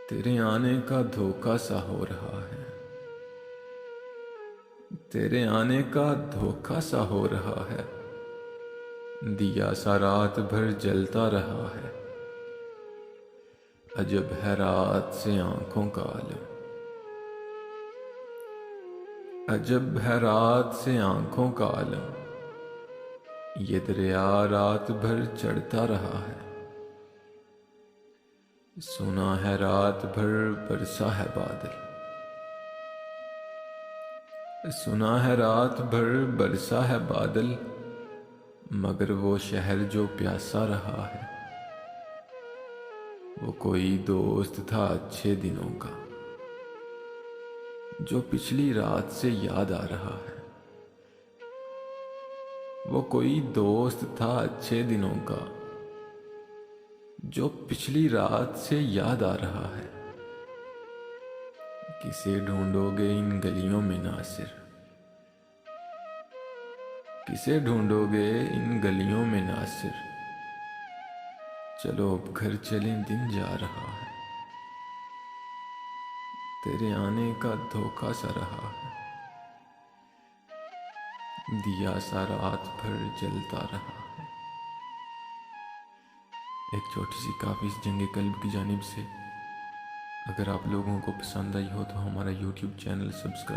तेरे आने का धोखा सा हो रहा है। तेरे आने का धोखा सा हो रहा है। दिया सा रात भर जलता रहा है। अजब है रात से आंखों का आलम। अजब है रात से आंखों का आलम। ये दरिया रात भर चढ़ता रहा है। सुना है रात भर बरसा है बादल। सुना है रात भर बरसा है बादल। मगर वो शहर जो प्यासा रहा है, वो कोई दोस्त था अच्छे दिनों का, जो पिछली रात से याद आ रहा है। वो कोई दोस्त था अच्छे दिनों का, जो पिछली रात से याद आ रहा है। किसे ढूंढोगे इन गलियों में नासिर? किसे ढूंढोगे इन गलियों में नासिर? चलो अब घर चलें, दिन जा रहा है। तेरे आने का धोखा सा रहा है। दिया सा रात भर जलता रहा है। एक छोटी सी काफी जंगे कल्ब की जानिब से। अगर आप लोगों को पसंद आई हो तो हमारा YouTube चैनल सब्सक्राइब